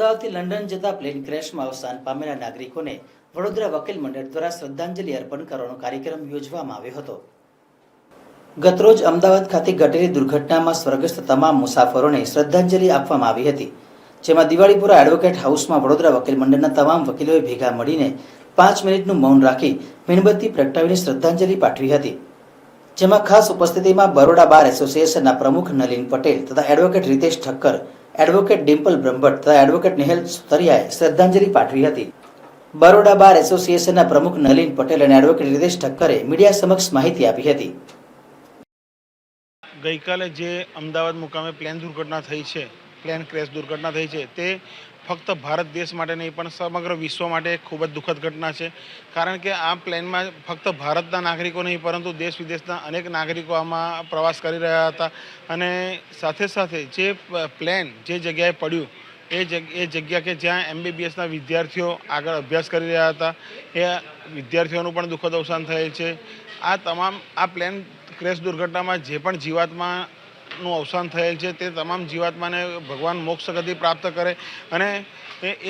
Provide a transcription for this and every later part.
અમદાવાદથી લંડન જતા પ્લેન ક્રેશમાં અવસાન પામેલા નાગરિકોને વડોદરા વકીલ મંડળ દ્વારા શ્રદ્ધાંજલિ અર્પણ કરવાનો કાર્યક્રમ યોજવામાં આવ્યો હતો। ગતરોજ અમદાવાદ ખાતે ઘટેલી દુર્ઘટનામાં સ્વર્ગસ્થ તમામ મુસાફરોને શ્રદ્ધાંજલિ આપવામાં આવી હતી, જેમાં દિવાળીપુરા એડવોકેટ હાઉસમાં વડોદરા વકીલ મંડળના તમામ વકીલોએ ભેગા મળીને 5 મિનિટનું મૌન રાખી મીણબત્તી પ્રગટાવીને શ્રદ્ધાંજલિ પાઠવી હતી, જેમાં ખાસ ઉપસ્થિતિમાં બરોડા બાર એસોસિએશનના પ્રમુખ નલિન પટેલ તથા એડવોકેટ રીતેશ ઠક્કર, એડવોકેટ ડિમ્પલ બ્રહ્મભટ્ટ તથા એડવોકેટ નેહલ સુતરિયાએ શ્રદ્ધાંજલિ પાઠવી હતી। બરોડા બાર એસોસિએશનના પ્રમુખ નલિન પટેલ અને એડવોકેટ રીતેશ ઠક્કરે મીડિયા સમક્ષ માહિતી આપી હતી। ગઈકાલે જે અમદાવાદ મુકામે પ્લેન દુર્ઘટના થઈ છે, પ્લેન ક્રેશ દુર્ઘટના થઈ છે, તે ફક્ત ભારત દેશ માટે નહીં પણ સમગ્ર વિશ્વ માટે ખૂબ જ દુઃખદ ઘટના છે। કારણ કે આ પ્લેનમાં ફક્ત ભારતના નાગરિકો નહીં પરંતુ દેશ વિદેશના અનેક નાગરિકો આમાં પ્રવાસ કરી રહ્યા હતા અને સાથે સાથે જે પ્લેન જે જગ્યાએ પડ્યું એ જગ્યા કે જ્યાં MBBSના વિદ્યાર્થીઓ આગળ અભ્યાસ કરી રહ્યા હતા, એ વિદ્યાર્થીઓનું પણ દુઃખદ અવસાન થયેલ છે। આ પ્લેન ક્રેશ દુર્ઘટનામાં જે પણ જીવાત્માનું અવસાન થયેલ છે તે તમામ જીવાત્માને ભગવાન મોક્ષ ગતિ પ્રાપ્ત કરે અને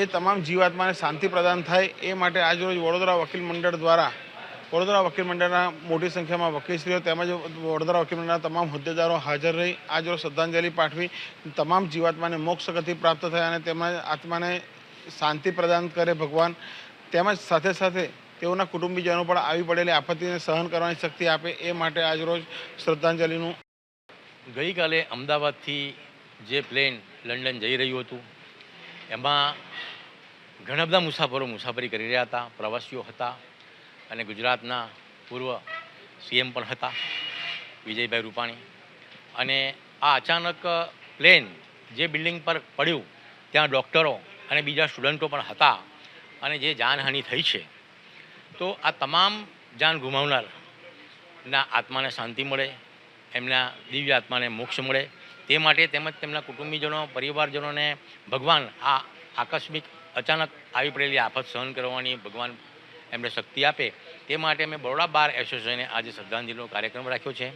એ તમામ જીવાત્માને શાંતિ પ્રદાન થાય એ માટે આજરોજ વડોદરા વકીલ મંડળ દ્વારા વડોદરા વકીલ મંડળના મોટી સંખ્યામાં વકીલશ્રીઓ તેમજ વડોદરા વકીલ મંડળના તમામ હોદ્દેદારો હાજર રહી આજરોજ શ્રદ્ધાંજલિ પાઠવી તમામ જીવાત્માને મોક્ષ ગતિ પ્રાપ્ત થાય અને તેમના આત્માને શાંતિ પ્રદાન કરે ભગવાન, તેમજ સાથે સાથે તેઓના કુટુંબીજનો પણ આવી પડેલી આપત્તિને સહન કરવાની શક્તિ આપે એ માટે આજરોજ શ્રદ્ધાંજલિનું। ગઈકાલે અમદાવાદથી જે પ્લેન લંડન જઈ રહ્યું હતું એમાં ઘણા બધા મુસાફરો મુસાફરી કરી રહ્યા હતા, પ્રવાસીઓ હતા અને ગુજરાતના પૂર્વ CM પણ હતા વિજયભાઈ રૂપાણી। અને આ અચાનક પ્લેન જે બિલ્ડિંગ પર પડ્યું ત્યાં ડૉક્ટરો અને બીજા સ્ટુડન્ટો પણ હતા અને જે જાનહાનિ થઈ છે, તો આ તમામ જાન ગુમાવનારના આત્માને શાંતિ મળે, એમના દિવ્ય આત્માને મોક્ષ મળે તે માટે તેમજ તેમના કુટુંબીજનો પરિવારજનોને ભગવાન આ આકસ્મિક અચાનક આવી પડેલી આફત સહન કરવાની ભગવાન એમને શક્તિ આપે તે માટે અમે બરોડા બાર એસોસિએશને આજે શ્રદ્ધાંજલિનો કાર્યક્રમ રાખ્યો છે।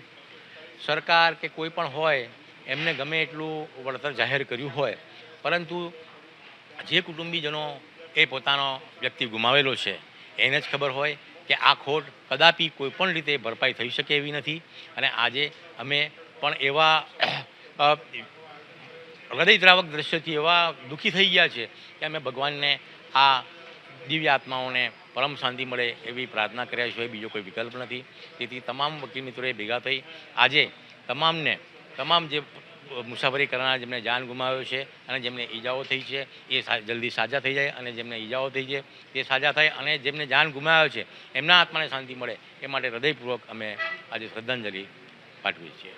સરકાર કે કોઈ પણ હોય એમને ગમે એટલું વળતર જાહેર કર્યું હોય, પરંતુ જે કુટુંબીજનો એ પોતાનો વ્યક્તિ ગુમાવેલો છે એને જ ખબર હોય કે આ ખોટ કદાપી કોઈપણ રીતે ભરપાઈ થઈ શકે એવી નથી। અને આજે અમે પણ એવા હૃદયદ્રાવક દ્રશ્યથી એવા દુઃખી થઈ ગયા છે કે અમે ભગવાનને આ દિવ્ય આત્માઓને પરમ શાંતિ મળે એવી પ્રાર્થના કર્યા સિવાય બીજો કોઈ વિકલ્પ નથી। તેથી તમામ વકીલ મિત્રોએ ભેગા થઈ આજે તમામ જે મુસાફરી કરનાર જેમને જાન ગુમાવ્યો છે અને જેમને ઈજાઓ થઈ છે એ જલ્દી સાજા થઈ જાય અને જેમને ઈજાઓ થઈ છે તે સાજા થાય અને જેમને જાન ગુમાવ્યો છે એમના આત્માને શાંતિ મળે એ માટે હૃદયપૂર્વક અમે આજે શ્રદ્ધાંજલિ પાઠવીએ છીએ।